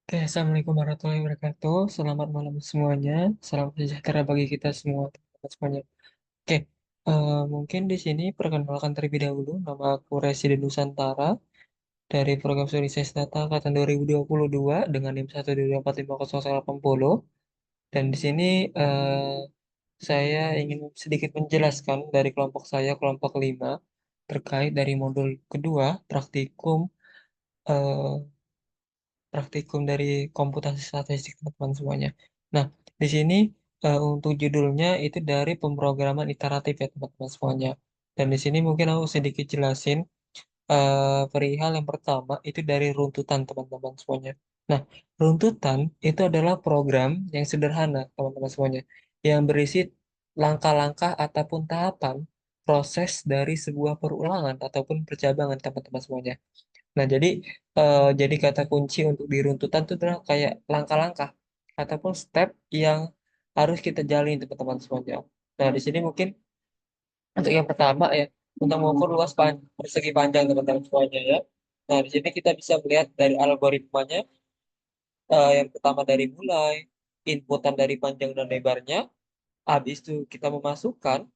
Oke, Assalamualaikum warahmatullahi wabarakatuh. Selamat malam semuanya. Salam sejahtera bagi kita semua, teman-teman semuanya. Oke, mungkin di sini perkenalkan terlebih dahulu. Nama aku Residen Nusantara dari Program Studi Sestata Angkatan 2022 dengan NIM 122450880. Dan di sini saya ingin sedikit menjelaskan dari kelompok saya, kelompok 5, terkait dari modul kedua, eh, praktikum dari komputasi statistik teman-teman semuanya. Nah, di sini untuk judulnya itu dari pemrograman iteratif ya teman-teman semuanya. Dan di sini mungkin aku sedikit jelasin perihal yang pertama itu dari runtutan teman-teman semuanya. Nah, runtutan itu adalah program yang sederhana teman-teman semuanya, yang berisi langkah-langkah ataupun tahapan proses dari sebuah perulangan ataupun percabangan teman-teman semuanya. Nah, jadi kata kunci untuk di runtutan itu adalah kayak langkah-langkah ataupun step yang harus kita jalin teman-teman semuanya. Nah, di sini mungkin untuk yang pertama ya, untuk mengukur persegi panjang teman-teman semuanya ya. Nah, di sini kita bisa melihat dari algoritmanya, yang pertama dari mulai, inputan dari panjang dan lebarnya, habis itu kita memasukkan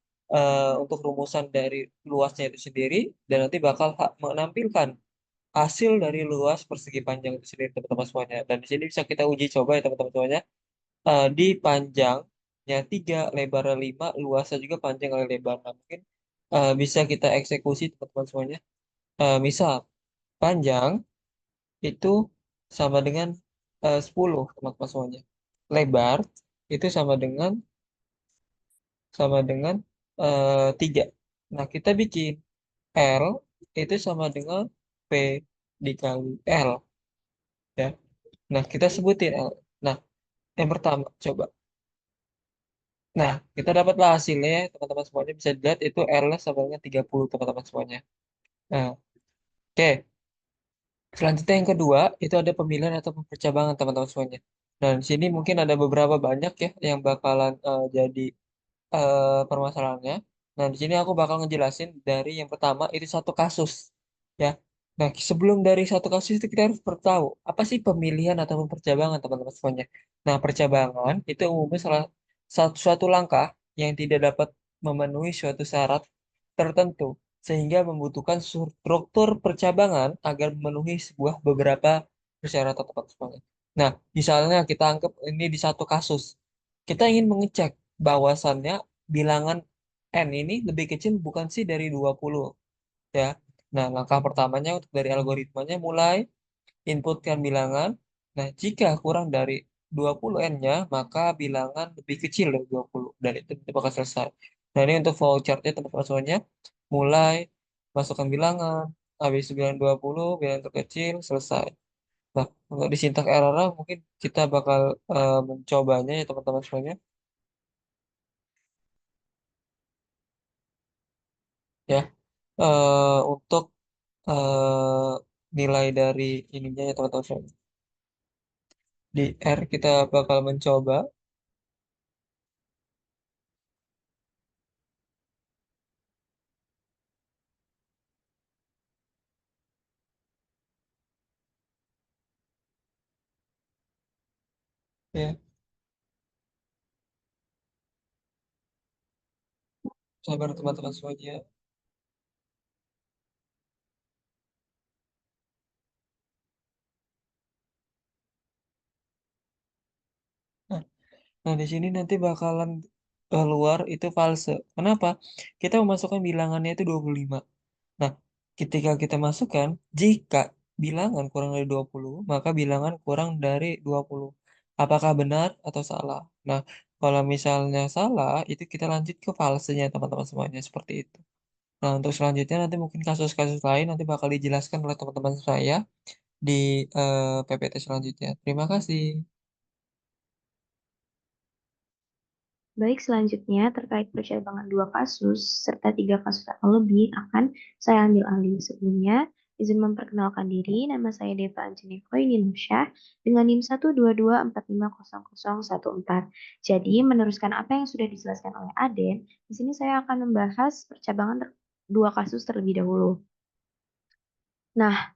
untuk rumusan dari luasnya itu sendiri, dan nanti bakal menampilkan hasil dari luas persegi panjang itu sendiri teman-teman semuanya. Dan di sini bisa kita uji coba ya teman-teman semuanya. Di panjangnya 3, lebarnya 5, luasnya juga panjang kali lebar. Nah, mungkin bisa kita eksekusi teman-teman semuanya. Misal panjang itu sama dengan 10 teman-teman semuanya. Lebar itu sama dengan 3. Nah, kita bikin L itu sama dengan P dikali L ya. Nah, kita sebutin L. Nah, yang pertama coba. Nah, kita dapatlah hasilnya ya, teman-teman semuanya bisa dilihat itu R-nya sama dengan 30 teman-teman semuanya. Nah, oke. Selanjutnya yang kedua, itu ada pemilihan atau percabangan teman-teman semuanya. Nah, di sini mungkin ada beberapa banyak ya yang bakalan jadi permasalahannya. Nah, di sini aku bakal ngejelasin dari yang pertama itu satu kasus ya. Nah, sebelum dari satu kasus itu kita harus tahu apa sih pemilihan ataupun percabangan teman-teman semuanya. Nah, percabangan itu umumnya salah suatu langkah yang tidak dapat memenuhi suatu syarat tertentu sehingga membutuhkan struktur percabangan agar memenuhi sebuah beberapa persyaratan teman-teman semuanya. Nah, misalnya kita anggap ini di satu kasus. Kita ingin mengecek bahwasannya bilangan N ini lebih kecil bukan sih dari 20 ya. Nah, langkah pertamanya untuk dari algoritmanya mulai inputkan bilangan. Nah, jika kurang dari 20 N-nya, maka bilangan lebih kecil dari 20 dan itu bakal selesai. Nah, ini untuk flowchart-nya teman-teman semuanya. Mulai masukkan bilangan, habis bilangan 20, bilangan terkecil, selesai. Nah, untuk di sintak error mungkin kita bakal mencobanya ya teman-teman semuanya. Ya, untuk nilai dari ininya ya teman-teman sekalian. Di R kita bakal mencoba ya, sabar teman-teman semuanya. Nah, nah, di sini nanti bakalan keluar itu false. Kenapa? Kita memasukkan bilangannya itu 25. Nah, ketika kita masukkan, jika bilangan kurang dari 20, maka bilangan kurang dari 20. Apakah benar atau salah? Nah, kalau misalnya salah, itu kita lanjut ke falsenya teman-teman semuanya seperti itu. Nah, untuk selanjutnya nanti mungkin kasus-kasus lain nanti bakal dijelaskan oleh teman-teman saya di PPT selanjutnya. Terima kasih. Baik, selanjutnya terkait percabangan dua kasus serta tiga kasus atau lebih akan saya ambil alih. Sebelumnya, izin memperkenalkan diri, nama saya Deva Anjani Koininusyah dengan NIM 122450014. Jadi, meneruskan apa yang sudah dijelaskan oleh Aden, di sini saya akan membahas dua kasus terlebih dahulu. Nah,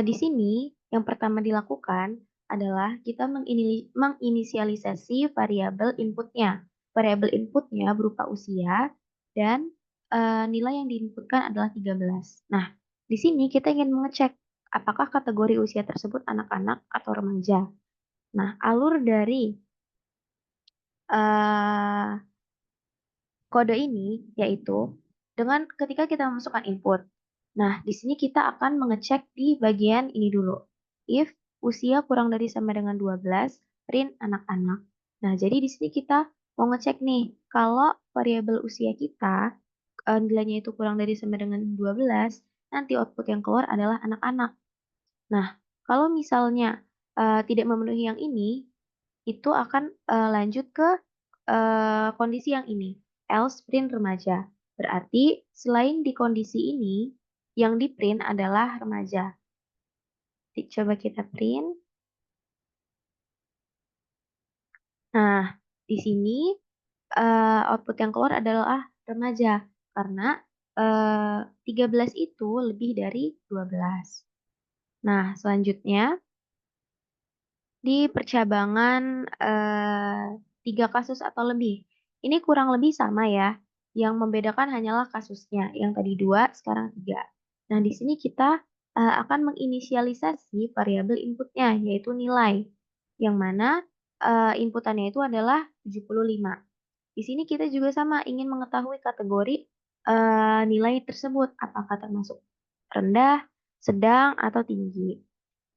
di sini yang pertama dilakukan adalah kita menginisialisasi variabel inputnya. Variabel inputnya berupa usia dan nilai yang diinputkan adalah 13. Nah, di sini kita ingin mengecek apakah kategori usia tersebut anak-anak atau remaja. Nah, alur dari eh, kode ini yaitu dengan ketika kita memasukkan input. Nah, di sini kita akan mengecek di bagian ini dulu. If usia kurang dari sama dengan 12, print anak-anak. Nah, jadi di sini kita mau ngecek nih, kalau variabel usia kita nilainya itu kurang dari sama dengan 12, nanti output yang keluar adalah anak-anak. Nah, kalau misalnya tidak memenuhi yang ini, itu akan lanjut ke kondisi yang ini, else print remaja. Berarti selain di kondisi ini, yang di print adalah remaja. Coba kita print. Nah, di sini output yang keluar adalah remaja karena 13 itu lebih dari 12. Nah, selanjutnya di percabangan tiga kasus atau lebih. Ini kurang lebih sama ya. Yang membedakan hanyalah kasusnya. Yang tadi dua, sekarang tiga. Nah, di sini kita akan menginisialisasi variabel inputnya, yaitu nilai. Yang mana inputannya itu adalah 75. Di sini kita juga sama ingin mengetahui kategori nilai tersebut, apakah termasuk rendah, sedang, atau tinggi.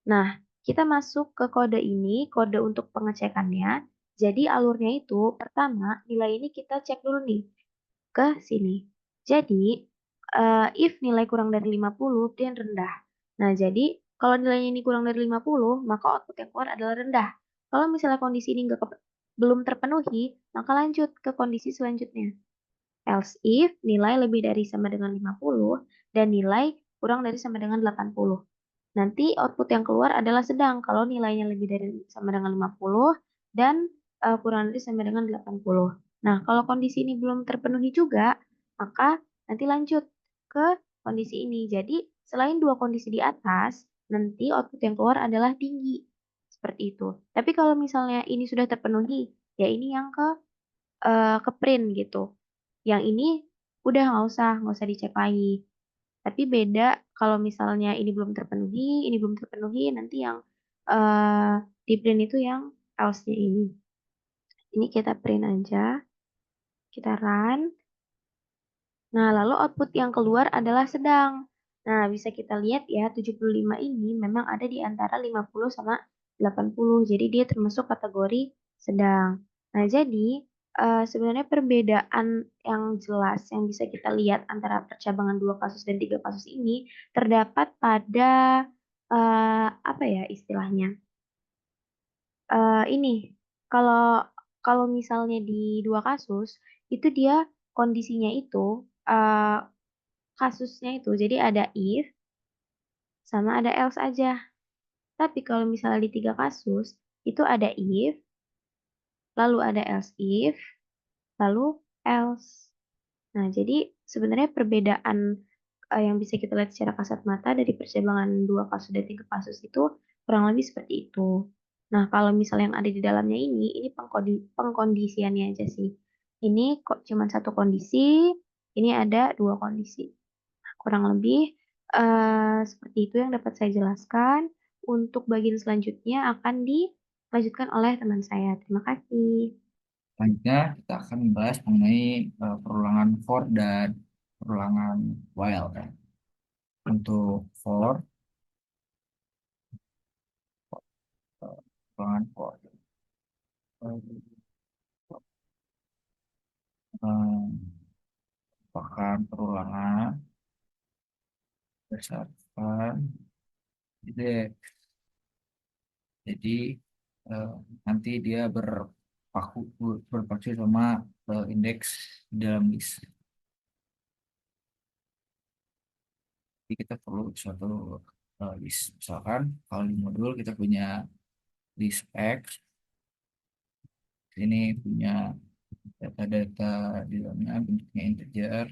Nah, kita masuk ke kode ini, kode untuk pengecekannya. Jadi alurnya itu, pertama, nilai ini kita cek dulu nih ke sini. Jadi, if nilai kurang dari 50, dia rendah. Nah, jadi kalau nilainya ini kurang dari 50, maka output yang keluar adalah rendah. Kalau misalnya kondisi ini belum terpenuhi, maka lanjut ke kondisi selanjutnya. Else if nilai lebih dari sama dengan 50 dan nilai kurang dari sama dengan 80. Nanti output yang keluar adalah sedang kalau nilainya lebih dari sama dengan 50 dan kurang dari sama dengan 80. Nah, kalau kondisi ini belum terpenuhi juga, maka nanti lanjut ke kondisi ini. Jadi, selain dua kondisi di atas, nanti output yang keluar adalah tinggi. Seperti itu. Tapi kalau misalnya ini sudah terpenuhi, ya ini yang ke print gitu. Yang ini udah nggak usah dicek lagi. Tapi beda kalau misalnya ini belum terpenuhi, nanti yang eh, di print itu yang else-nya ini. Ini kita print aja, kita run. Nah, lalu output yang keluar adalah sedang. Nah, bisa kita lihat ya, 75 ini memang ada di antara 50 sama 80. Jadi dia termasuk kategori sedang. Nah, jadi sebenarnya perbedaan yang jelas yang bisa kita lihat antara percabangan dua kasus dan tiga kasus ini terdapat pada apa ya istilahnya? Ini kalau kalau misalnya di dua kasus itu dia kondisinya itu eh, kasusnya itu jadi ada if sama ada else aja. Tapi kalau misalnya di tiga kasus itu ada if, lalu ada else if, lalu else. Nah, jadi sebenarnya perbedaan yang bisa kita lihat secara kasat mata dari pertimbangan dua kasus dan tiga kasus itu kurang lebih seperti itu. Nah, kalau misalnya yang ada di dalamnya ini pengkondisiannya aja sih. Ini kok cuma satu kondisi, ini ada dua kondisi. Nah, kurang lebih seperti itu yang dapat saya jelaskan. Untuk bagian selanjutnya akan dilanjutkan oleh teman saya. Terima kasih. Selanjutnya kita akan membahas mengenai perulangan for dan perulangan while kan. Untuk for perulangan for merupakan perulangan berdasarkan indeks. Jadi eh, nanti dia berpacu sama indeks di dalam list. Jadi kita perlu suatu list. Misalkan kalau di modul kita punya list X, ini punya data-data di dalamnya bentuknya integer,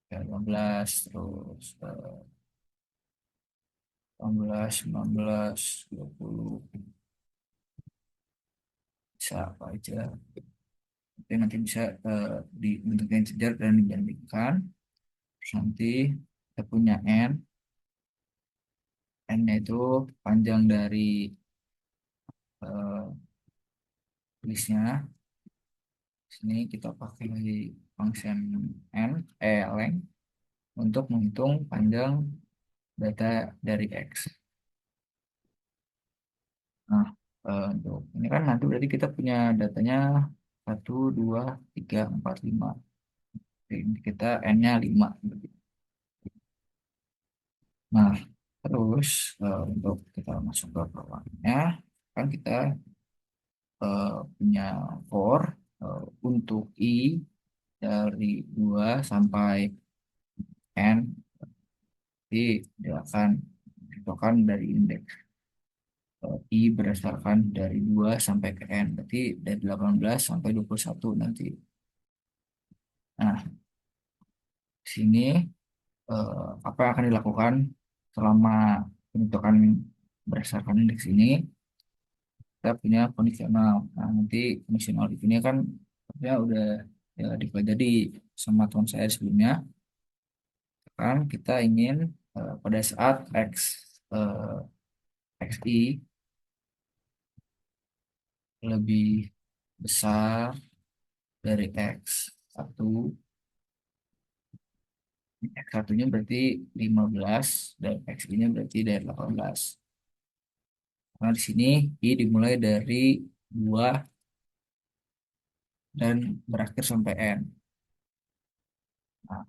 kayak 15, terus 18, 19, 20. bisa apa aja. Tapi nanti bisa dibentuknya integer dan dibandingkan. Terus nanti kita punya n. N-nya itu panjang dari eh, listnya. Sini kita pakai function length untuk menghitung panjang data dari X. Nah, untuk ini kan nanti berarti kita punya datanya 1, 2, 3, 4, 5. Jadi kita N-nya 5. Nah, terus untuk kita masuk ke programnya, kan kita punya for untuk I dari 2 sampai N, jadi dia akan ditentukan dari indeks I berdasarkan dari 2 sampai ke N, berarti dari 18 sampai 21 nanti. Nah, di sini apa yang akan dilakukan selama penentukan berdasarkan indeks ini? Kita punya kondisional. Nah, nanti kondisional di sini kan ya udah ya, dipelajari sama teman saya sebelumnya. Kan kita ingin pada saat XI lebih besar dari X1, X1-nya berarti 15 dan XI-nya berarti dari 18. Nah, di sini I dimulai dari 2 dan berakhir sampai N. Nah,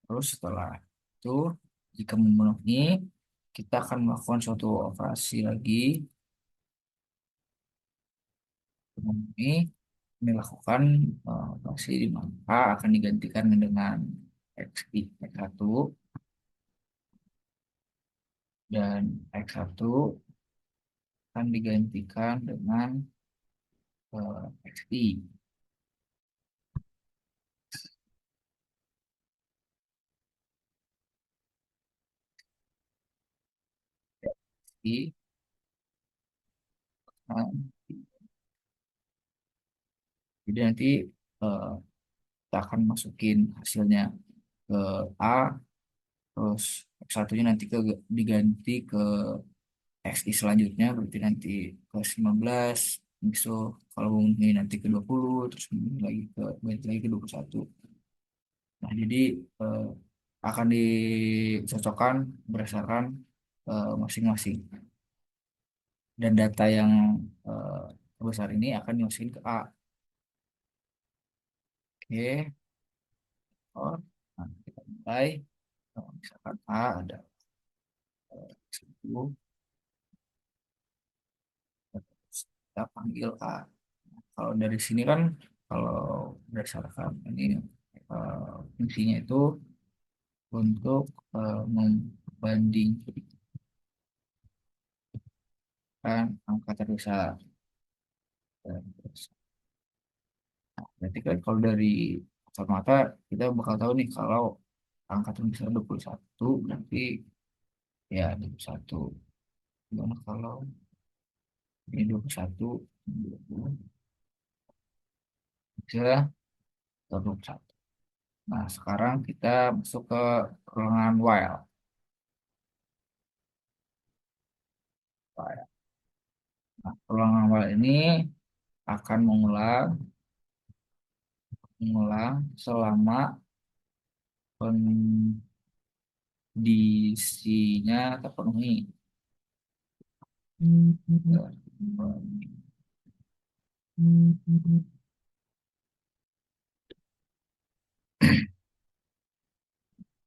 terus setelah itu, jika memenuhi, kita akan melakukan suatu operasi lagi. Memenuhi, melakukan operasi di mana A akan digantikan dengan X1 dan X1 akan digantikan dengan XI. XI, nah, jadi nanti eh, kita akan masukin hasilnya ke A, terus X1-nya nanti diganti ke XI selanjutnya, berarti nanti ke 15, bisa kalau ini nanti ke 20, terus ini lagi ke balik lagi ke 21. Nah, jadi eh, akan dicocokkan berdasarkan masing-masing. Dan data yang besar ini akan dimasukin ke A. Oke, oh, nah, kita mulai. Misalkan A ada 10, terus kita panggil A. Kalau dari sini kan, kalau berdasarkan ini fungsinya itu untuk membandingkan angka terbesar. Berarti kan kalau dari kasat mata kita bakal tahu nih kalau angka terbesar 21 berarti ya 21. Gimana kalau ini 21, 20, bisa 21. Nah, sekarang kita masuk ke ruangan while. Nah, ruangan while ini akan mengulang selama kondisinya terpenuhi.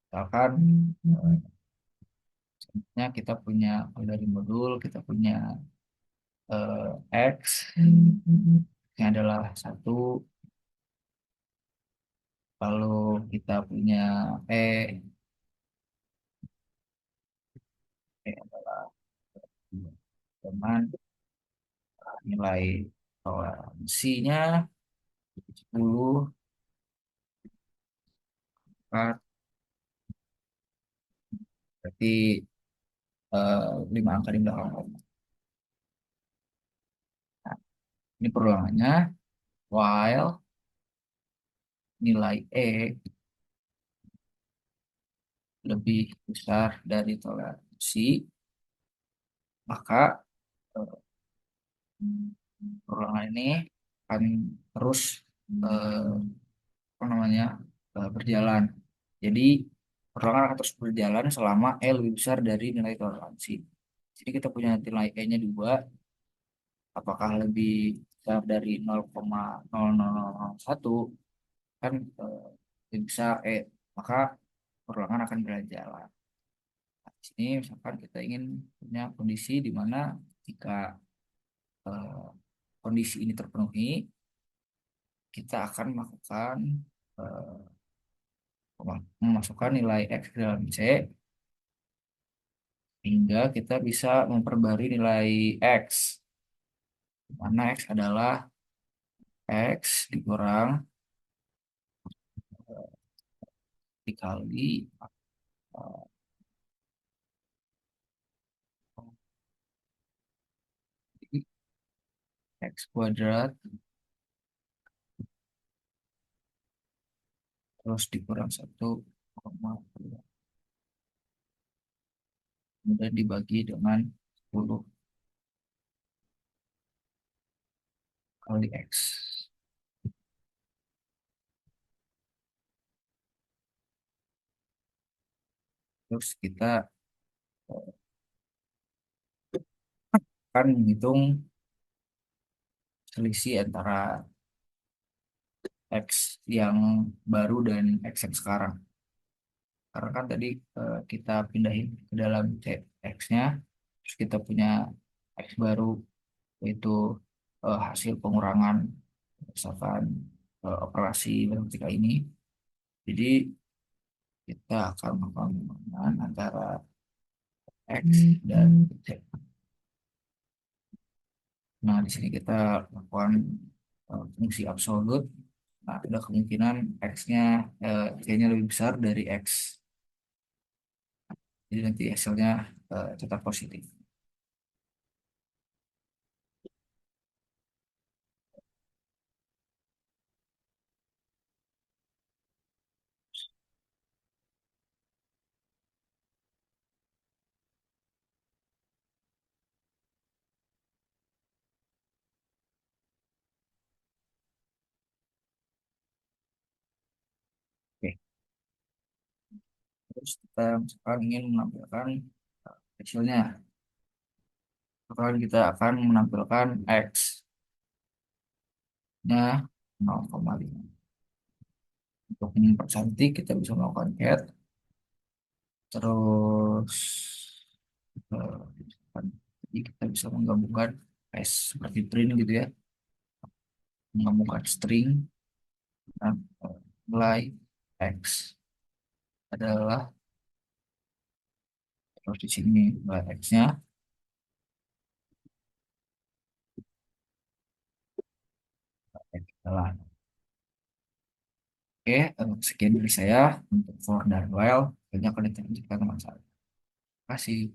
Misalkan kita punya dari modul kita punya X yang adalah 1, lalu kita punya E, E adalah teman nilai toleransinya 10, 4, berarti 5 angka di belakang. Ini perulangannya, while nilai E lebih besar dari toleransi, maka eh, perulangan ini akan terus eh, apa namanya berjalan. Jadi perulangan akan terus berjalan selama E lebih besar dari nilai toleransi. Jadi kita punya nilai E-nya 2, apakah lebih besar dari 0,0001 kan lebih besar E, maka perulangan akan berjalan. Nah, di sini misalkan kita ingin punya kondisi di mana jika eh, kondisi ini terpenuhi, kita akan melakukan eh, memasukkan nilai X ke dalam C hingga kita bisa memperbarui nilai X, di mana X adalah X dikurang dikali X kuadrat terus dikurang 1,2 kemudian dibagi dengan 10 kali X. Terus kita akan menghitung selisih antara X yang baru dan X yang sekarang. Karena kan tadi kita pindahin ke dalam C X-nya, terus kita punya X baru, yaitu hasil pengurangan misalkan operasi matematika ini. Jadi kita akan melakukan pengurangan antara X dan Z. Nah, di sini kita lakukan fungsi absolut. Nah, ada kemungkinan X-nya, Y-nya lebih besar dari X. Jadi nanti hasilnya tetap positif. Oke. Terus kita misalkan ingin menampilkan hasilnya. Misalkan kita akan menampilkan X-nya 0,5. Untuk mempercantik kita bisa melakukan cat. Terus eh, jadi kita bisa menggabungkan seperti print gitu ya. Menggabungkan string dan nilai X adalah terus di sini nilai X-nya adalah. Oke, sekian dari saya untuk for dan while. Banyak akan dilanjutkan teman saya. Terima kasih.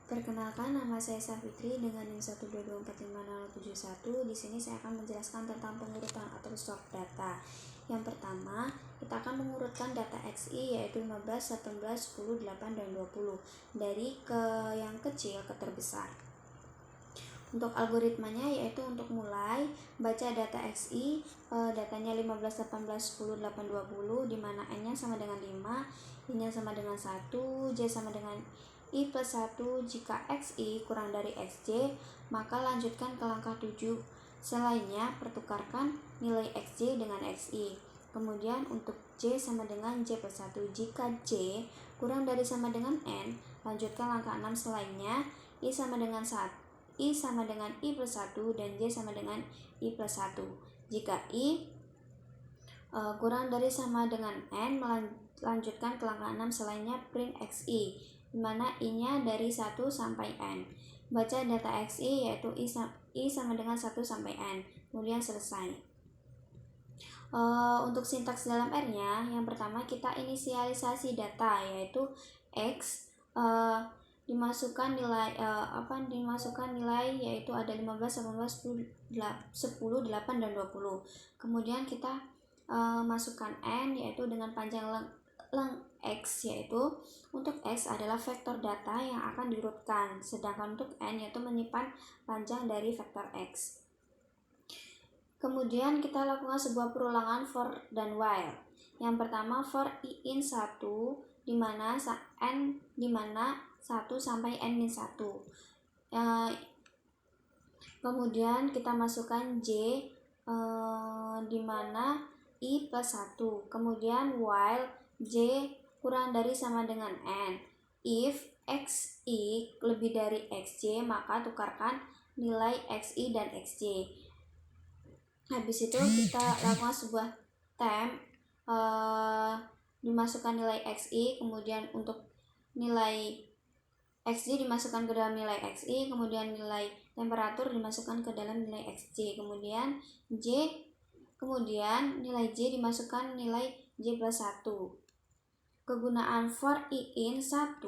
Perkenalkan, nama saya Safitri dengan NIM 122456071. Di sini saya akan menjelaskan tentang pengurutan atau sort data. Yang pertama, kita akan mengurutkan data XI yaitu 15, 18, 10, 8, dan 20 dari yang kecil ke terbesar. Untuk algoritmanya yaitu untuk mulai baca data XI, datanya 15, 18, 10, 8, 20 di mana N-nya sama dengan 5, I-nya sama dengan 1, J sama dengan I plus 1. Jika XI kurang dari XJ, maka lanjutkan ke langkah 7. Selainnya, pertukarkan nilai XJ dengan XI. Kemudian untuk J sama dengan J plus 1. Jika J kurang dari sama dengan N, lanjutkan langkah 6 selainnya. I sama dengan 1. I sama dengan I plus 1 dan J sama dengan I plus 1. Jika I kurang dari sama dengan N, lanjutkan ke langkah 6 selainnya print XI. di mana I-nya dari 1 sampai N. Baca data XI yaitu I sama dengan 1 sampai N. Kemudian selesai. Untuk sintaks dalam R-nya, yang pertama kita inisialisasi data yaitu X, dimasukkan nilai yaitu ada 15, 18, 10, 8 dan 20. Kemudian kita masukkan N yaitu dengan panjang leng X, yaitu untuk X adalah vektor data yang akan diurutkan, sedangkan untuk N yaitu menyimpan panjang dari vektor X. Kemudian kita lakukan sebuah perulangan for dan while. Yang pertama for I in 1 di mana 1 sampai N-1. Kemudian kita masukkan J di mana I plus 1. Kemudian while J kurang dari sama dengan N. If XI lebih dari XJ, maka tukarkan nilai XI dan XJ. Habis itu kita lakukan sebuah temp, dimasukkan nilai XI, kemudian untuk nilai XJ dimasukkan ke dalam nilai XI, kemudian nilai temperatur dimasukkan ke dalam nilai XJ, kemudian nilai J dimasukkan nilai J plus 1. Kegunaan for I in 1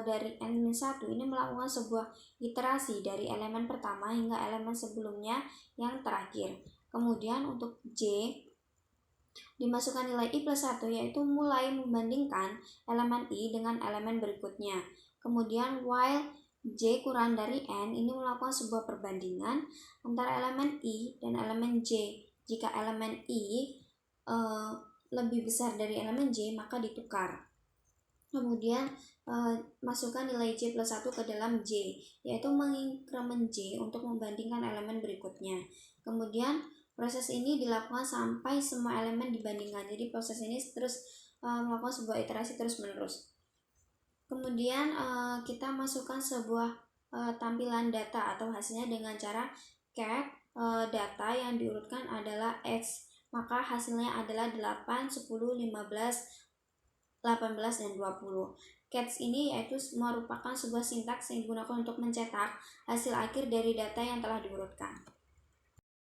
dari N-1 ini melakukan sebuah iterasi dari elemen pertama hingga elemen sebelumnya yang terakhir. Kemudian untuk J dimasukkan nilai I plus 1 yaitu mulai membandingkan elemen I dengan elemen berikutnya. Kemudian while J kurang dari N ini melakukan sebuah perbandingan antara elemen I dan elemen J. Jika elemen I lebih besar dari elemen J, maka ditukar. Kemudian masukkan nilai J plus 1 ke dalam J, yaitu menginkremen J untuk membandingkan elemen berikutnya. Kemudian proses ini dilakukan sampai semua elemen dibandingkan. Jadi proses ini terus melakukan sebuah iterasi terus menerus. Kemudian kita masukkan sebuah tampilan data atau hasilnya dengan cara cat data yang diurutkan adalah X, maka hasilnya adalah 8, 10, 15, 18, dan 20. Cats ini yaitu merupakan sebuah sintaks yang digunakan untuk mencetak hasil akhir dari data yang telah diurutkan.